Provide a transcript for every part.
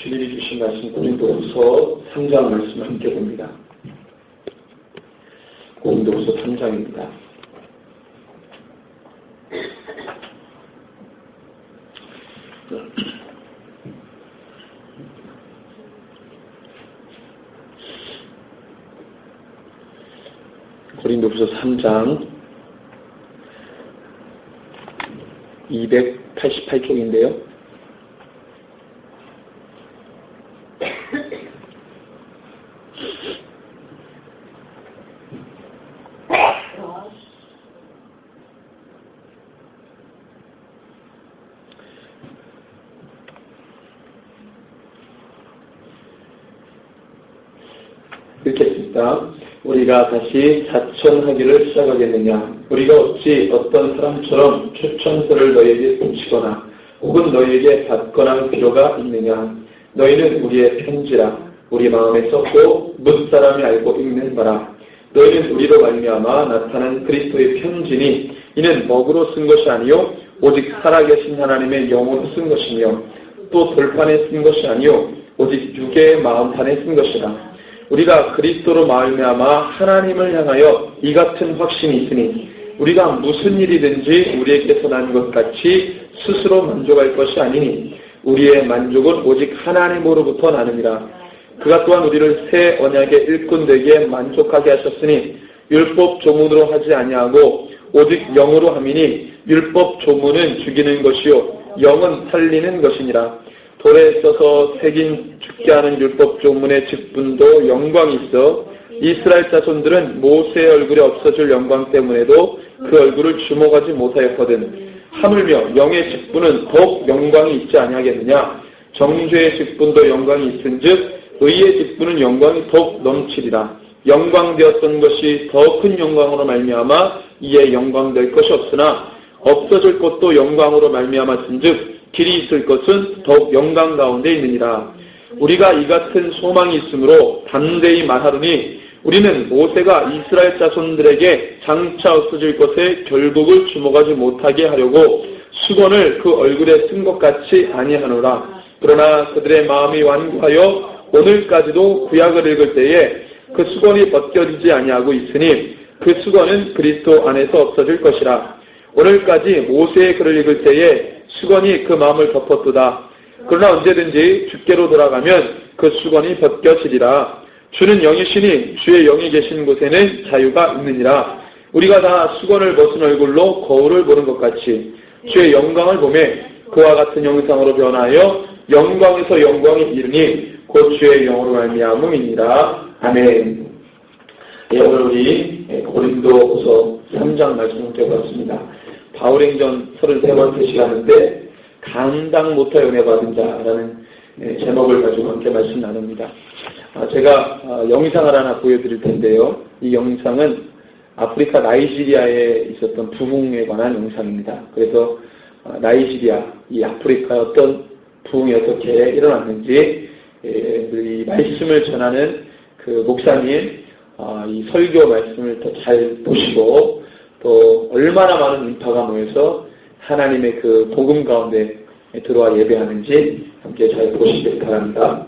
주님이 주신 말씀 고린도후서 3장 말씀을 함께 봅니다. 고린도후서 3장입니다. 고린도후서 3장 288쪽인데요. 읽겠습니다. 우리가 다시 자천하기를 시작하겠느냐? 우리가 어찌 어떤 사람처럼 추천서를 너희에게 붙이거나 혹은 너희에게 받거나 할 필요가 있느냐? 너희는 우리의 편지라 우리 마음에 썼고 뭇사람이 알고 읽는 바라. 너희는 우리로 말미암아 나타난 그리스도의 편지니 이는 먹으로 쓴 것이 아니요 오직 살아계신 하나님의 영으로 쓴 것이며 또 돌판에 쓴 것이 아니요 오직 육의 마음판에 쓴 것이라. 우리가 그리스도로 말미암아 하나님을 향하여 이 같은 확신이 있으니 우리가 무슨 일이든지 우리에게서 난 것 같이 스스로 만족할 것이 아니니 우리의 만족은 오직 하나님으로부터 나느니라. 그가 또한 우리를 새 언약의 일꾼되게 만족하게 하셨으니 율법 조문으로 하지 아니하고 오직 영으로 함이니 율법 조문은 죽이는 것이요 영은 살리는 것이니라. 돌에 써서 새긴 죽게 하는 율법 조문의 직분도 영광이 있어 이스라엘 자손들은 모세의 얼굴에 없어질 영광 때문에도 그 얼굴을 주목하지 못하였거든. 하물며 영의 직분은 더욱 영광이 있지 아니하겠느냐? 정죄의 직분도 영광이 있은즉 의의 직분은 영광이 더욱 넘치리라. 영광되었던 것이 더 큰 영광으로 말미암아 이에 영광될 것이 없으나 없어질 것도 영광으로 말미암았은즉 길이 있을 것은 더욱 영광 가운데 있느니라. 우리가 이 같은 소망이 있으므로 담대히 말하노니 우리는 모세가 이스라엘 자손들에게 장차 없어질 것에 결국을 주목하지 못하게 하려고 수건을 그 얼굴에 쓴 것 같이 아니하노라. 그러나 그들의 마음이 완고하여 오늘까지도 구약을 읽을 때에 그 수건이 벗겨지지 아니하고 있으니 그 수건은 그리스도 안에서 없어질 것이라. 오늘까지 모세의 글을 읽을 때에 수건이 그 마음을 덮었도다. 그러나 언제든지 주께로 돌아가면 그 수건이 벗겨지리라. 주는 영이시니 주의 영이 계신 곳에는 자유가 있느니라. 우리가 다 수건을 벗은 얼굴로 거울을 보는 것 같이 주의 영광을 보매 그와 같은 형상으로 변하여 영광에서 영광이 이르니 곧 주의 영으로 말미암음이니라. 아멘. 예, 오늘 우리 고린도후서 3장 말씀을 배워봤습니다. 바울행전 33번째 시간인데 감당 못하여 은혜 받은 자라는 제목을 가지고 함께 말씀 나눕니다. 제가 영상을 하나 보여드릴 텐데요. 이 영상은 아프리카 나이지리아에 있었던 부흥에 관한 영상입니다. 그래서 나이지리아, 이 아프리카의 어떤 부흥이 어떻게 일어났는지 이 말씀을 전하는 그 목사님 이 설교 말씀을 더 잘 보시고 또 얼마나 많은 인파가 모여서 하나님의 그 복음 가운데 들어와 예배하는지 함께 잘 보시길 바랍니다.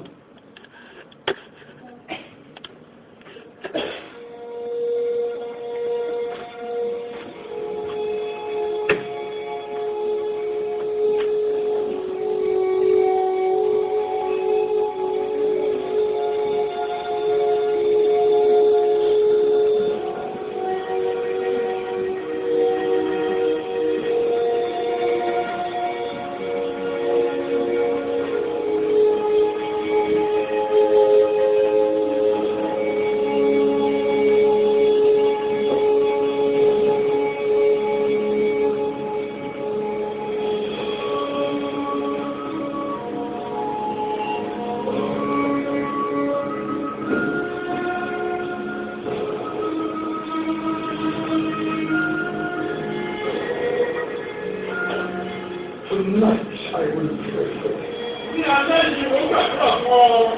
tonight I will pray for you.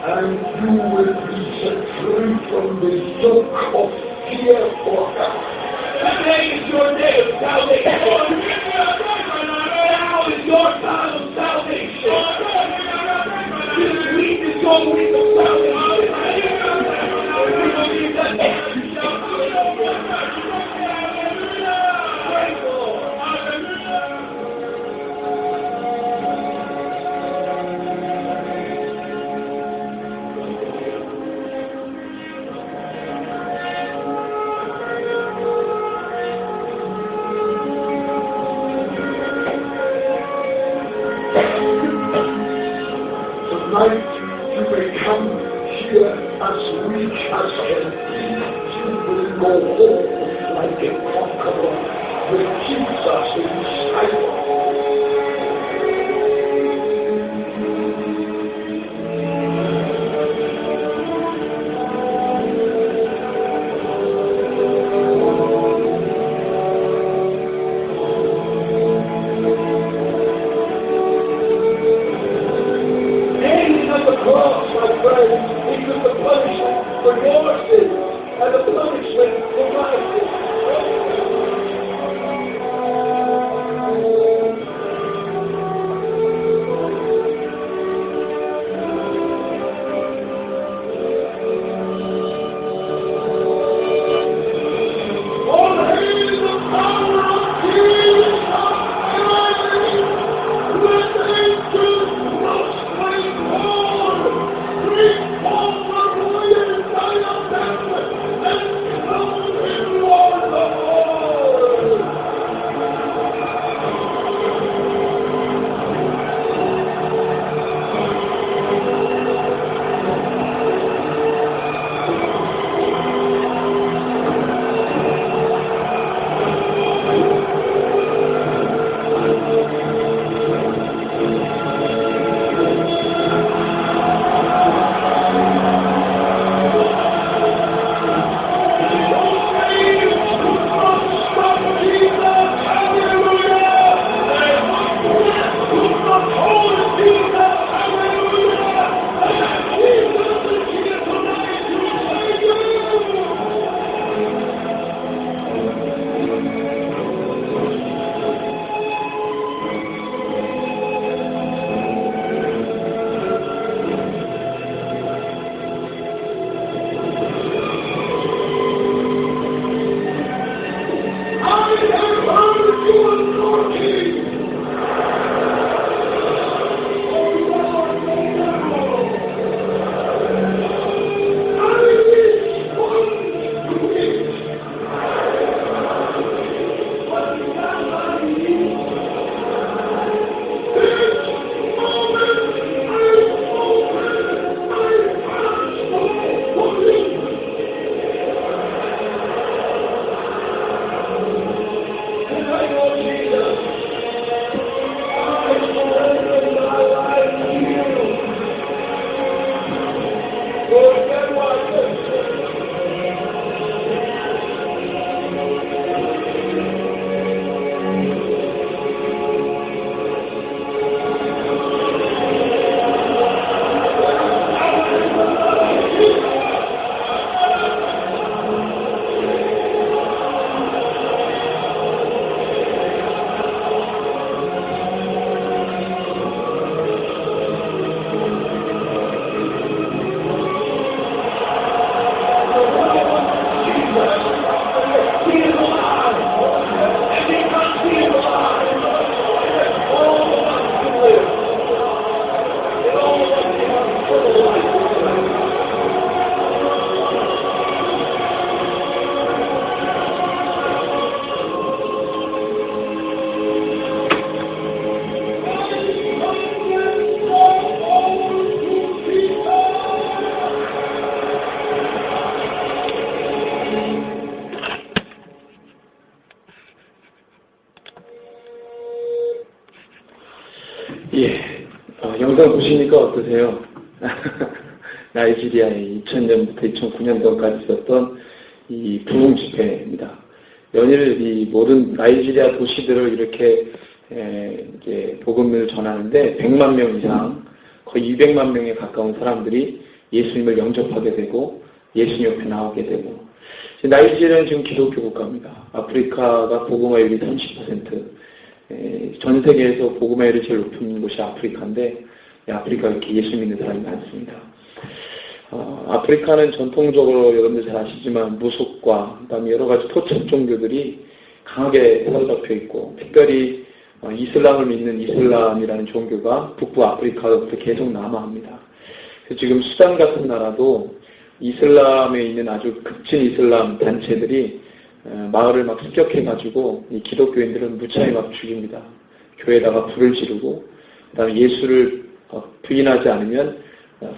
And you will be set free from the yoke of fear or God. Today is your day of salvation. Now is your time of salvation. This week Tonight you may come here as weak as can be. You will go home like a conqueror with Jesus inside you. 영상 보시니까 어떠세요? 나이지리아에 2000년부터 2009년도까지 있었던 이 부흥 집회입니다. 연일 이 모든 나이지리아 도시들을 이렇게 이제 복음을 전하는데 100만 명 이상, 거의 200만 명에 가까운 사람들이 예수님을 영접하게 되고 예수님 옆에 나오게 되고, 나이지리아는 지금 기독교 국가입니다. 아프리카가 복음화율이 30%, 전 세계에서 복음화율이 제일 높은 곳이 아프리카인데, 아프리카에 이렇게 예수 믿는 사람이 많습니다. 아프리카는 전통적으로 여러분들 잘 아시지만 무속과 그다음에 여러 가지 토착 종교들이 강하게 사로잡혀 있고, 특별히 이슬람을 믿는 이슬람이라는 종교가 북부 아프리카로부터 계속 남아합니다. 그래서 지금 수단 같은 나라도 이슬람에 있는 아주 극진 이슬람 단체들이 마을을 막 습격해가지고 이 기독교인들은 무차히 막 죽입니다. 교회에다가 불을 지르고, 그다음에 예수를 부인하지 않으면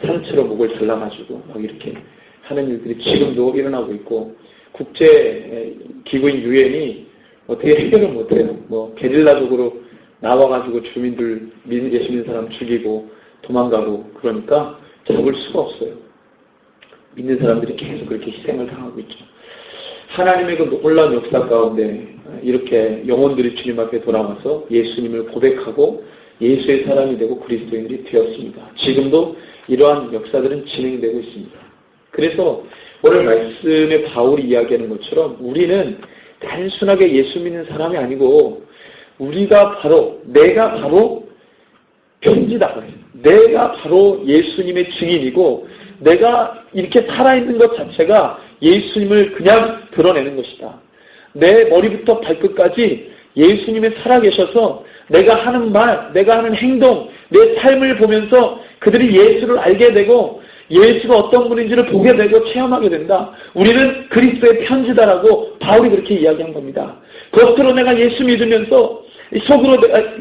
산채로 목을 잘라가지고 막 이렇게 하는 일들이 지금도 일어나고 있고, 국제 기구인 유엔이 어떻게 해결을 못해요. 뭐 게릴라적으로 나와가지고 주민들, 예수 믿는 사람 죽이고 도망가고 그러니까 잡을 수가 없어요. 믿는 사람들이 계속 그렇게 희생을 당하고 있죠. 하나님의 그 놀라운 역사 가운데 이렇게 영혼들이 주님 앞에 돌아와서 예수님을 고백하고 예수의 사람이 되고 그리스도인들이 되었습니다. 지금도 이러한 역사들은 진행되고 있습니다. 그래서 오늘 말씀에 바울이 이야기하는 것처럼 우리는 단순하게 예수 믿는 사람이 아니고 내가 바로 편지다. 내가 바로 예수님의 증인이고 내가 이렇게 살아있는 것 자체가 예수님을 그냥 드러내는 것이다. 내 머리부터 발끝까지 예수님이 살아계셔서 내가 하는 말, 내가 하는 행동, 내 삶을 보면서 그들이 예수를 알게 되고 예수가 어떤 분인지를 보게 되고 체험하게 된다. 우리는 그리스도의 편지다라고 바울이 그렇게 이야기한 겁니다. 겉으로 내가 예수 믿으면서 속으로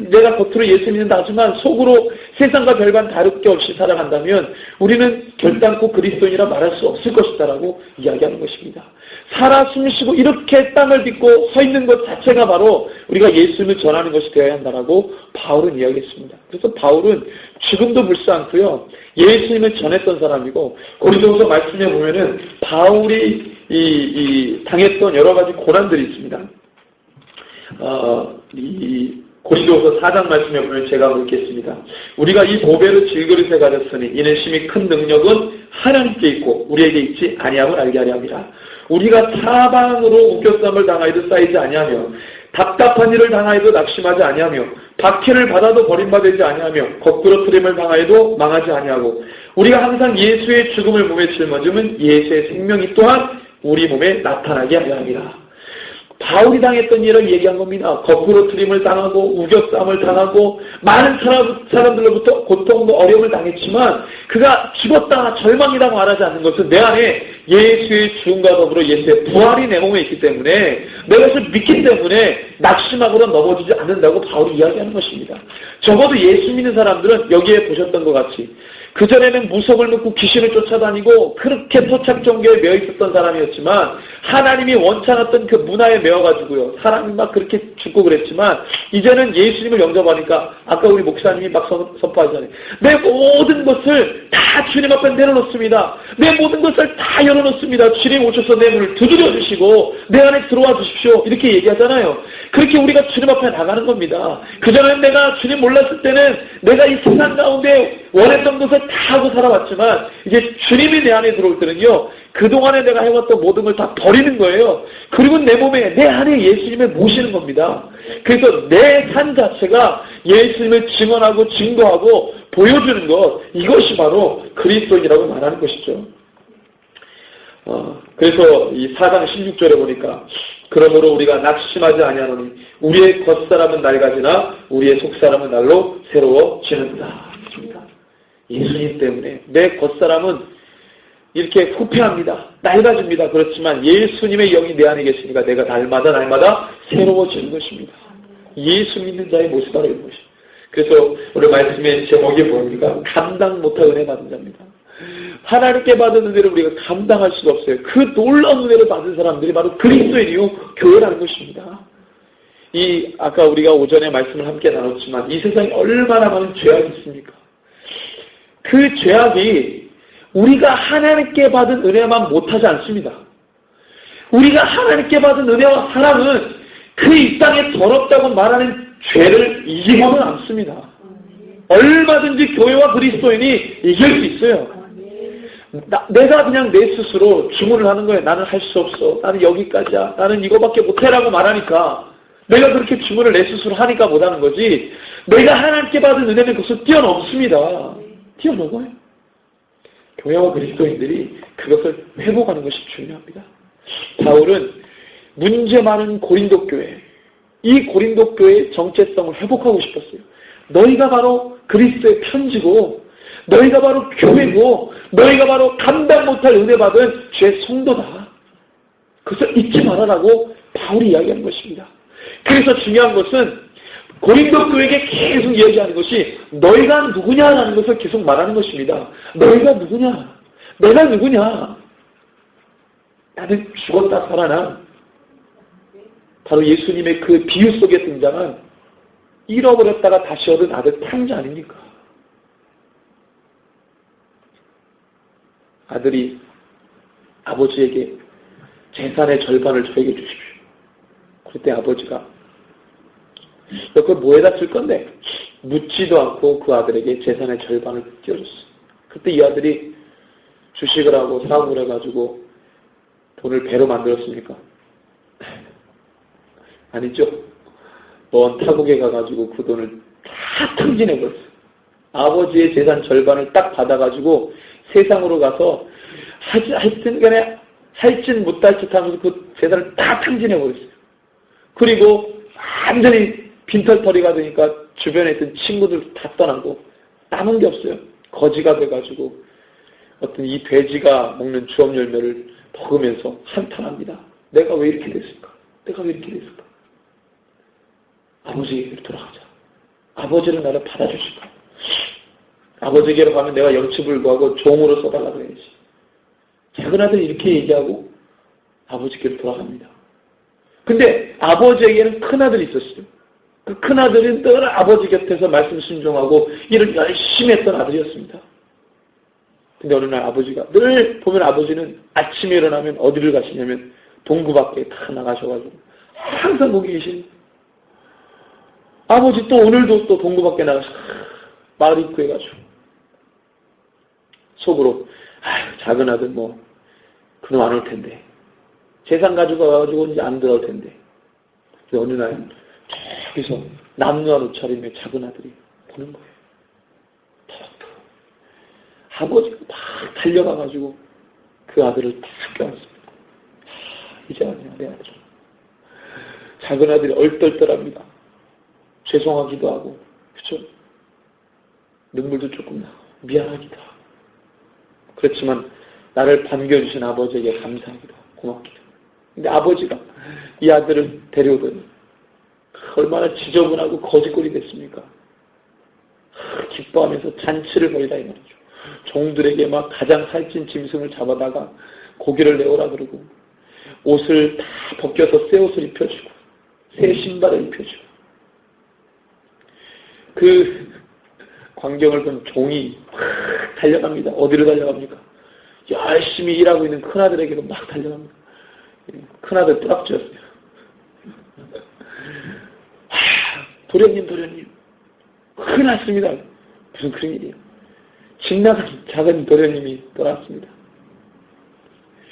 내가 겉으로 예수 믿는다 하지만 속으로 세상과 별반 다를 게 없이 살아간다면 우리는 결단코 그리스도인이라 말할 수 없을 것이다라고 이야기하는 것입니다. 살아 숨쉬고 이렇게 땅을 딛고 서 있는 것 자체가 바로 우리가 예수님을 전하는 것이 되어야 한다라고 바울은 이야기했습니다. 그래서 바울은 지금도 물지 않고요. 예수님을 전했던 사람이고 고린도후서 말씀에 보면은 바울이 당했던 여러 가지 고난들이 있습니다. 이 고린도후서 4장 말씀에 보면 제가 읽겠습니다. 우리가 이 보배를 질그릇에 가졌으니 이는 심히 큰 능력은 하나님께 있고 우리에게 있지 아니함을 알게 하려 함이라. 우리가 사방으로 웃겨쌈을 당하여도 쌓이지 아니하며 답답한 일을 당하여도 낙심하지 아니하며 박해를 받아도 버림받지 아니하며 거꾸로 트림을 당하여도 망하지 아니하고 우리가 항상 예수의 죽음을 몸에 짊어지면 예수의 생명이 또한 우리 몸에 나타나게 하려 함이라. 바울이 당했던 일을 얘기한 겁니다. 거꾸로 트림을 당하고 우겨쌈을 당하고 많은 사람들로부터 고통도 어려움을 당했지만 그가 죽었다 절망이다 말하지 않는 것은 내 안에 예수의 죽음과 더불어 예수의 부활이 내 몸에 있기 때문에 내가 그것을 믿기 때문에 낙심하거나 넘어지지 않는다고 바울이 이야기하는 것입니다. 적어도 예수 믿는 사람들은 여기에 보셨던 것 같이 그전에는 무속을 믿고 귀신을 쫓아다니고 그렇게 토착 종교에 매여 있었던 사람이었지만 하나님이 원찮았던 그 문화에 매여가지고요. 사람이 막 그렇게 죽고 그랬지만 이제는 예수님을 영접하니까 아까 우리 목사님이 막 선포하잖아요. 내 모든 것을 다 주님 앞에 내려놓습니다. 내 모든 것을 다 열어놓습니다. 주님 오셔서 내 문을 두드려 주시고 내 안에 들어와 주십시오. 이렇게 얘기하잖아요. 그렇게 우리가 주님 앞에 나가는 겁니다. 그전에는 내가 주님 몰랐을 때는 내가 이 세상 가운데 원했던 것을 다 하고 살아왔지만 이제 주님이 내 안에 들어올 때는요. 그동안에 내가 해왔던 모든 걸 다 버리는 거예요. 그리고 내 몸에 내 안에 예수님을 모시는 겁니다. 그래서 내 삶 자체가 예수님을 증언하고 증거하고 보여주는 것 이것이 바로 그리스도인이라고 말하는 것이죠. 그래서 이 4장 16절에 보니까 그러므로 우리가 낙심하지 아니하노니 우리의 겉사람은 낡아지나 우리의 속사람은 날로 새로워지는다. 예수님 때문에 내 겉사람은 이렇게 후패합니다. 낡아집니다. 그렇지만 예수님의 영이 내 안에 계시니까 내가 날마다 새로워지는 것입니다. 예수 믿는 자의 모습이 바로 이런 것입니다. 그래서 오늘 말씀의 제목이 뭡니까? 감당 못할 은혜 받은 자입니다. 하나님께 받은 은혜를 우리가 감당할 수가 없어요. 그 놀라운 은혜를 받은 사람들이 바로 그리스도인이요 교회라는 것입니다. 아까 우리가 오전에 말씀을 함께 나눴지만 이 세상에 얼마나 많은 죄악이 있습니까? 그 죄악이 우리가 하나님께 받은 은혜만 못하지 않습니다. 우리가 하나님께 받은 은혜와 사랑은 그 이 땅에 더럽다고 말하는 죄를 이기고는 않습니다. 얼마든지 교회와 그리스도인이 이길 수 있어요. 내가 그냥 내 스스로 주문을 하는 거예요. 나는 할 수 없어. 나는 여기까지야. 나는 이거밖에 못해라고 말하니까 내가 그렇게 주문을 내 스스로 하니까 못하는 거지. 내가 하나님께 받은 은혜는 그것을 뛰어넘습니다. 뛰어넘어요. 교회와 그리스도인들이 그것을 회복하는 것이 중요합니다. 바울은 문제 많은 고린도 교회, 이 고린도 교회의 정체성을 회복하고 싶었어요. 너희가 바로 그리스도의 편지고 너희가 바로 교회고 너희가 바로 감당 못할 은혜 받은 주의 성도다. 그것을 잊지 말아라고 바울이 이야기하는 것입니다. 그래서 중요한 것은 고린도 교회에게 계속 이야기하는 것이 너희가 누구냐라는 것을 계속 말하는 것입니다. 너희가 누구냐? 내가 누구냐? 나는 죽었다 살아나. 바로 예수님의 그 비유 속에 등장한 잃어버렸다가 다시 얻은 아들 탕자 아닙니까? 아들이 아버지에게 재산의 절반을 저에게 주십시오. 그때 아버지가 너 그걸 뭐에다 쓸 건데? 묻지도 않고 그 아들에게 재산의 절반을 띄워줬어요. 그때 이 아들이 주식을 하고 사업을 해가지고 돈을 배로 만들었습니까? 아니죠. 먼 타국에 가가지고 그 돈을 다 탕진해버렸어요. 아버지의 재산 절반을 딱 받아가지고 세상으로 가서 하여튼 간에 할진 못할 듯 하면서 그 재산을 다 탕진해버렸어요. 그리고 완전히 빈털터리가 되니까 주변에 있던 친구들 다 떠나고 남은 게 없어요. 거지가 돼가지고 어떤 이 돼지가 먹는 주업 열매를 먹으면서 한탄합니다. 내가 왜 이렇게 됐을까? 내가 왜 이렇게 됐을까? 아버지에게로 돌아가자. 아버지는 나를 받아주실까? 아버지에게로 가면 내가 영치불 구하고 종으로 써달라 그래야지. 작은 아들이 이렇게 얘기하고 아버지께로 돌아갑니다. 근데 아버지에게는 큰아들이 있었어요. 그 큰아들은 늘 아버지 곁에서 말씀 순종하고 일을 열심히 했던 아들이었습니다. 근데 어느 날 아버지가 늘 보면 아버지는 아침에 일어나면 어디를 가시냐면 동구 밖에 다 나가셔가지고 항상 거기 계신 아버지 또 오늘도 또 동구 밖에 나가서 마을 입구에 가지고 속으로 작은 아들 뭐 그놈 안 올 텐데 재산 가지고 와가지고 이제 안 들어올 텐데. 근데 어느 날 저기서 남루한 옷차림의 작은 아들이 보는 거예요. 터벅터벅. 아버지가 막 달려가가지고 그 아들을 딱 껴안습니다. 이제 아니야 내 아들. 작은 아들이 얼떨떨합니다. 죄송하기도 하고 그렇죠? 눈물도 조금 나고 미안하기도 하고 그렇지만 나를 반겨주신 아버지에게 감사하기도 하고 고맙기도 하고 근데 아버지가 이 아들을 데려오더니 얼마나 지저분하고 거지꼴이 됐습니까? 기뻐하면서 잔치를 벌이다 이 말이죠. 종들에게 막 가장 살찐 짐승을 잡아다가 고기를 내오라 그러고 옷을 다 벗겨서 새 옷을 입혀주고 새 신발을 입혀주고 그 광경을 본 종이 막 달려갑니다. 어디로 달려갑니까? 열심히 일하고 있는 큰아들에게로 막 달려갑니다. 큰아들 뿌락지였어요. 도련님 큰일 났습니다. 무슨 그런 일이에요. 집 나간 작은 도련님이 떠났습니다.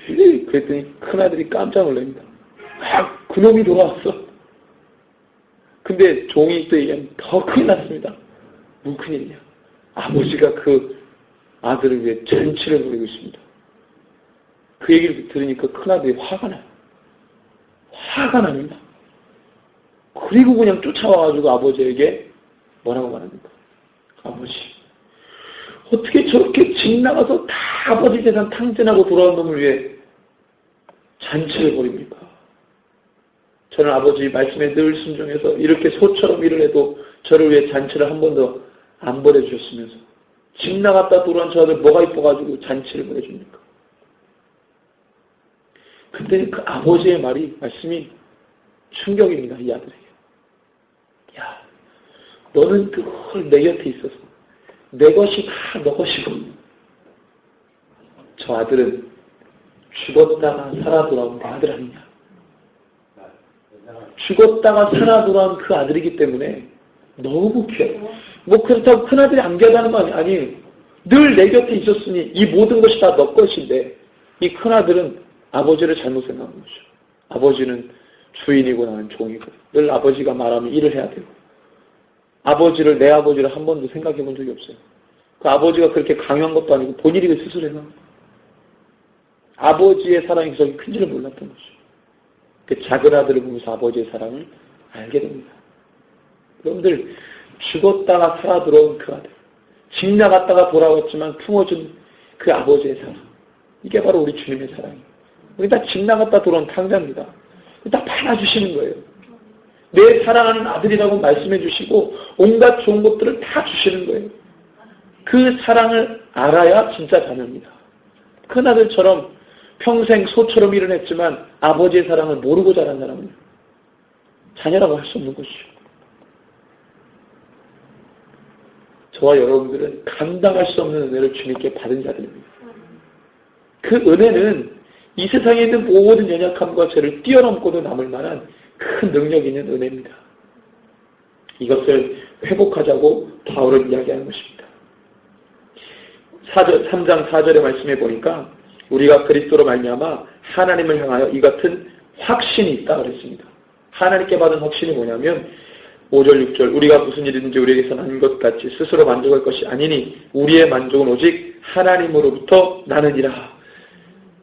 그랬더니 큰아들이 깜짝 놀랍니다. 그놈이 돌아왔어. 근데 종이 또 얘기하면 더 큰일 났습니다. 무슨 큰일이냐. 아버지가 그 아들을 위해 잔치를 벌이고 있습니다. 그 얘기를 들으니까 큰아들이 화가 나요. 화가 납니다. 그리고 그냥 쫓아와가지고 아버지에게 뭐라고 말합니까? 아버지, 어떻게 저렇게 집 나가서 다 아버지 재산 탕진하고 돌아온 놈을 위해 잔치를 벌입니까? 저는 아버지 말씀에 늘 순종해서 이렇게 소처럼 일을 해도 저를 위해 잔치를 한 번도 안 벌여주셨으면서 집 나갔다 돌아온 저 아들 뭐가 이뻐가지고 잔치를 벌여줍니까? 그때 그 아버지의 말씀이 충격입니다. 이 아들에게. 야, 너는 그걸 내 곁에 있어서 내 것이 다 너 것이고 저 아들은 죽었다가 살아 돌아온 내 아들 아니냐. 죽었다가 살아 돌아온 그 아들이기 때문에 너무 귀여워. 뭐 그렇다고 큰아들이 안 귀하다는 거 아니에요. 늘 내 곁에 있었으니 이 모든 것이 다 너 것인데 이 큰아들은 아버지를 잘못 생각한 거죠. 아버지는 주인이고 나는 종이고 늘 아버지가 말하면 일을 해야 되고 내 아버지를 한 번도 생각해 본 적이 없어요. 그 아버지가 그렇게 강요한 것도 아니고 본인이 그 스스로 해서 아버지의 사랑이 그렇게 큰지를 몰랐던 거죠. 그 작은 아들을 보면서 아버지의 사랑을 알게 됩니다. 여러분들, 죽었다가 살아 들어온 그 아들, 집 나갔다가 돌아왔지만 품어준 그 아버지의 사랑, 이게 바로 우리 주님의 사랑이에요. 우리 다 집 나갔다 돌아온 탕자입니다. 다 팔아주시는 거예요. 내 사랑하는 아들이라고 말씀해 주시고 온갖 좋은 것들을 다 주시는 거예요. 그 사랑을 알아야 진짜 자녀입니다. 큰 아들처럼 평생 소처럼 일을 했지만 아버지의 사랑을 모르고 자란 사람은 자녀라고 할 수 없는 것이죠. 저와 여러분들은 감당할 수 없는 은혜를 주님께 받은 자들입니다. 그 은혜는 이 세상에 있는 모든 연약함과 죄를 뛰어넘고도 남을 만한 큰 능력이 있는 은혜입니다. 이것을 회복하자고 바울은 이야기하는 것입니다. 3장 4절의 말씀에 보니까 우리가 그리스도로 말미암아 하나님을 향하여 이 같은 확신이 있다 그랬습니다. 하나님께 받은 확신이 뭐냐면 5절 6절 우리가 무슨 일이든지 우리에게서 난 것 같이 스스로 만족할 것이 아니니 우리의 만족은 오직 하나님으로부터 나느니라.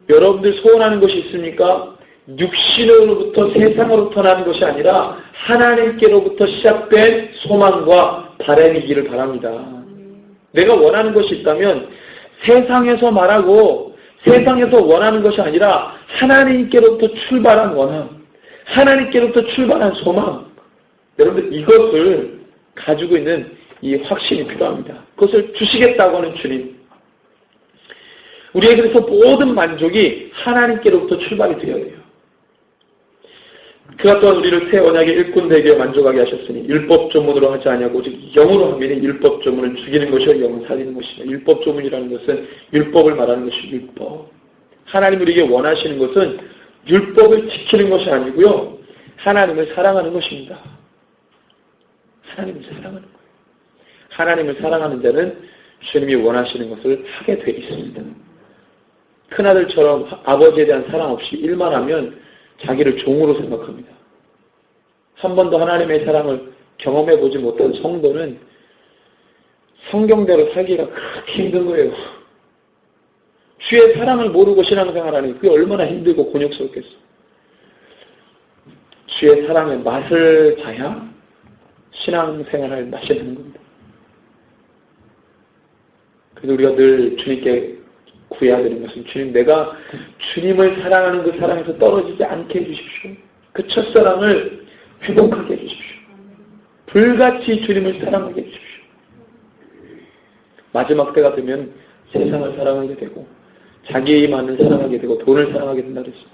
여러분들 소원하는 것이 있습니까? 육신으로부터 세상으로부터 나는 것이 아니라 하나님께로부터 시작된 소망과 바람이기를 바랍니다. 내가 원하는 것이 있다면 세상에서 말하고 세상에서 원하는 것이 아니라 하나님께로부터 출발한 원함, 하나님께로부터 출발한 소망, 여러분들 이것을 가지고 있는 이 확신이 필요합니다. 그것을 주시겠다고 하는 주님. 우리에게 그래서 모든 만족이 하나님께로부터 출발이 되어야 돼요. 그가 또한 우리를 새 언약의 일꾼 되게 만족하게 하셨으니 율법 조문으로 하지 아니하고 오직 영으로 하면 율법 조문은 죽이는 것이요 영은 살리는 것이다. 율법 조문이라는 것은 율법을 말하는 것이 율법. 하나님 우리에게 원하시는 것은 율법을 지키는 것이 아니고요. 하나님을 사랑하는 것입니다. 하나님을 사랑하는 거예요. 하나님을 사랑하는 자는 주님이 원하시는 것을 하게 돼 있습니다. 큰아들처럼 아버지에 대한 사랑 없이 일만 하면 자기를 종으로 생각합니다. 한 번도 하나님의 사랑을 경험해보지 못한 성도는 성경대로 살기가 그렇게 힘든 거예요. 주의 사랑을 모르고 신앙생활하니 그게 얼마나 힘들고 곤욕스럽겠어. 주의 사랑의 맛을 봐야 신앙생활을 맛이 나는 겁니다. 그래서 우리가 늘 주님께 구해야 되는 것은 주님, 내가 주님을 사랑하는 그 사랑에서 떨어지지 않게 해주십시오. 그 첫사랑을 회복하게 해주십시오. 불같이 주님을 사랑하게 해주십시오. 마지막 때가 되면 세상을 사랑하게 되고 자기만을 사랑하게 되고 돈을 사랑하게 된다 그랬습니다.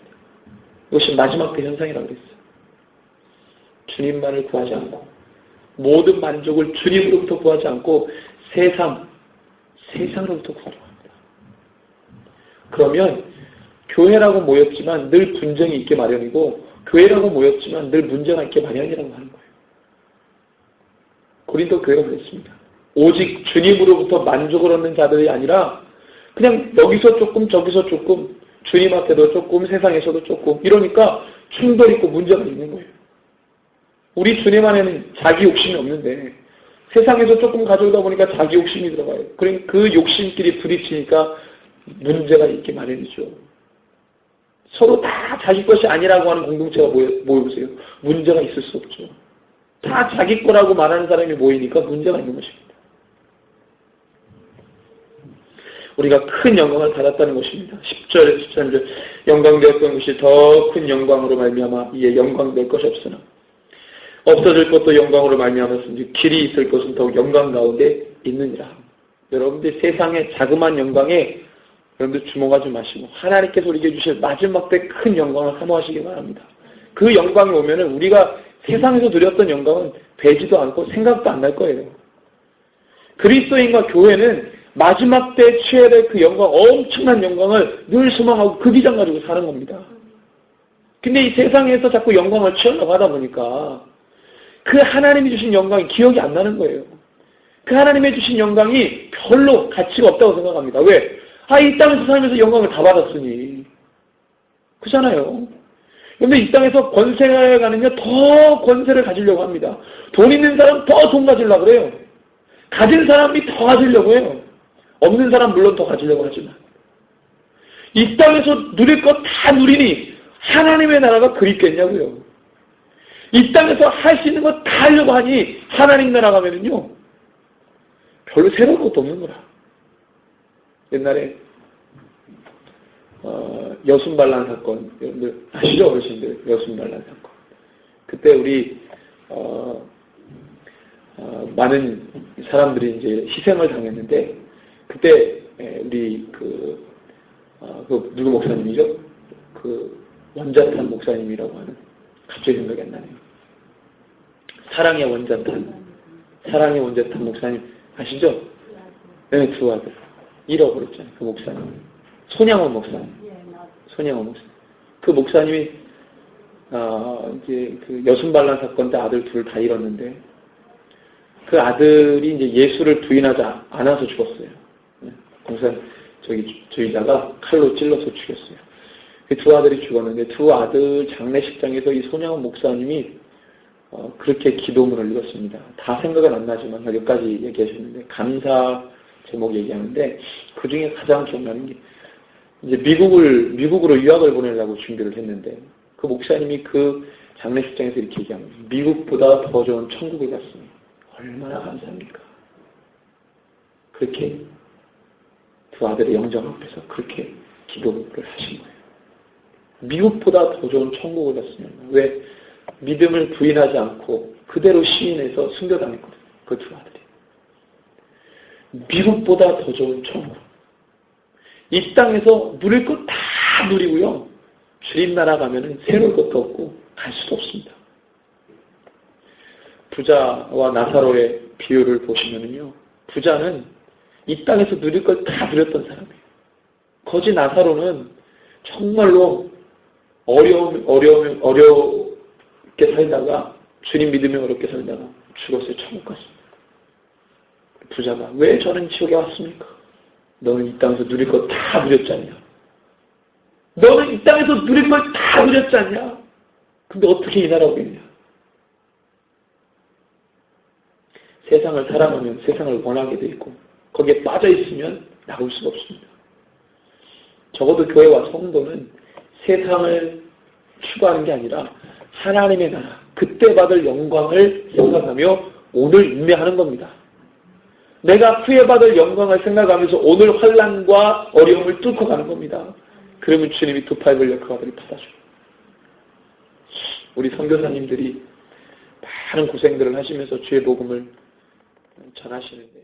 이것이 마지막 때 현상이라고 그랬어요. 주님만을 구하지 않고 모든 만족을 주님으로부터 구하지 않고 세상으로부터 구하려고 합니다. 그러면 교회라고 모였지만 늘 분쟁이 있게 마련이고 교회라고 모였지만 늘 문제가 있게 마련이라고 하는 거예요. 고린도 교회가 그랬습니다. 오직 주님으로부터 만족을 얻는 자들이 아니라 그냥 여기서 조금 저기서 조금 주님 앞에도 조금 세상에서도 조금 이러니까 충돌 있고 문제가 있는 거예요. 우리 주님 안에는 자기 욕심이 없는데 세상에서 조금 가져오다 보니까 자기 욕심이 들어가요. 그러니까 그 욕심끼리 부딪히니까 문제가 있게 마련이죠. 서로 다 자기 것이 아니라고 하는 공동체가 모여보세요. 문제가 있을 수 없죠. 다 자기 거라고 말하는 사람이 모이니까 문제가 있는 것입니다. 우리가 큰 영광을 받았다는 것입니다. 10절에 13절 영광되었던 것이 더 큰 영광으로 말미암아 이에 영광될 것이 없으나 없어질 것도 영광으로 말미암았으니 길이 있을 것은 더욱 영광 가운데 있느니라. 여러분들 세상의 자그마한 영광에 여러분들 주목하지 마시고 하나님께서 우리에게 주실 마지막 때 큰 영광을 사모하시기 바랍니다. 그 영광이 오면은 우리가 세상에서 누렸던 영광은 배지도 않고 생각도 안 날 거예요. 그리스도인과 교회는 마지막 때 취해야 될 그 영광, 엄청난 영광을 늘 소망하고 그 비전 가지고 사는 겁니다. 근데 이 세상에서 자꾸 영광을 취하려고 하다 보니까 그 하나님이 주신 영광이 기억이 안 나는 거예요. 그 하나님이 주신 영광이 별로 가치가 없다고 생각합니다. 왜? 이 땅에서 살면서 영광을 다 받았으니. 그잖아요. 근데 이 땅에서 권세가 가는요, 더 권세를 가지려고 합니다. 돈 있는 사람 더 돈 가지려고 그래요. 가진 사람이 더 가지려고 해요. 없는 사람 물론 더 가지려고 하지만 이 땅에서 누릴 것 다 누리니 하나님의 나라가 그립겠냐고요. 이 땅에서 할 수 있는 거 다 하려고 하니 하나님 나라 가면은요 별로 새로운 것도 없는 거라. 옛날에 여순반란 사건 여러분들 아시죠? 어르신들 어순반란 사건. 그때 우리 많은 사람들이 이제 희생을 당했는데 그때 우리 그 누구 목사님이죠? 그 원자탄 목사님이라고 하는 갑자기 생각이 안 나네요. 사랑의 원자탄 목사님 아시죠? 네, 두 아들 잃어버렸잖아요. 그 목사님 손양원 목사님. 그 목사님이 이제 그 여순반란 사건 때 아들 둘 다 잃었는데 그 아들이 이제 예수를 부인하지 않아서 죽었어요. 공산 주의자가 칼로 찔러서 죽였어요. 그 두 아들이 죽었는데 두 아들 장례식장에서 이 손양원 목사님이 그렇게 기도문을 읽었습니다. 다 생각은 안 나지만 몇 가지 얘기하셨는데 감사 제목 얘기하는데 그 중에 가장 기억나는 게 이제 미국으로 유학을 보내려고 준비를 했는데 그 목사님이 그 장례식장에서 이렇게 얘기합니다. 미국보다 더 좋은 천국을 갔으니 얼마나 감사합니까? 그렇게 두 아들의 영정 앞에서 그렇게 기도를 하신 거예요. 미국보다 더 좋은 천국을 갔으면 왜 믿음을 부인하지 않고 그대로 시인해서 순교당했거든요. 그 두 아들이. 미국보다 더 좋은 천국. 이 땅에서 누릴 것 다 누리고요. 주님 나라 가면은 새로울 것도 없고 갈 수도 없습니다. 부자와 나사로의 비유를 보시면은요. 부자는 이 땅에서 누릴 걸 다 누렸던 사람이에요. 거지 나사로는 정말로 어렵게 살다가 주님 믿으며 어렵게 살다가 죽었어요. 천국 갔습니다. 부자가 왜 저는 지옥에 왔습니까? 너는 이 땅에서 누릴 거 다 누렸지 않냐? 너는 이 땅에서 누릴 걸 다 누렸지 않냐? 근데 어떻게 이 나라 오겠냐? 세상을 사랑하면 세상을 원하게 돼 있고 거기에 빠져 있으면 나올 수가 없습니다. 적어도 교회와 성도는 세상을 추구하는 게 아니라 하나님의 나라, 그때 받을 영광을 생각하며 오늘 인내하는 겁니다. 내가 후에 받을 영광을 생각하면서 오늘 환난과 어려움을 뚫고 가는 겁니다. 그러면 주님이 두 팔 벌려 그 아들을 받아줘요. 우리 선교사님들이 많은 고생들을 하시면서 주의 복음을 전하시는데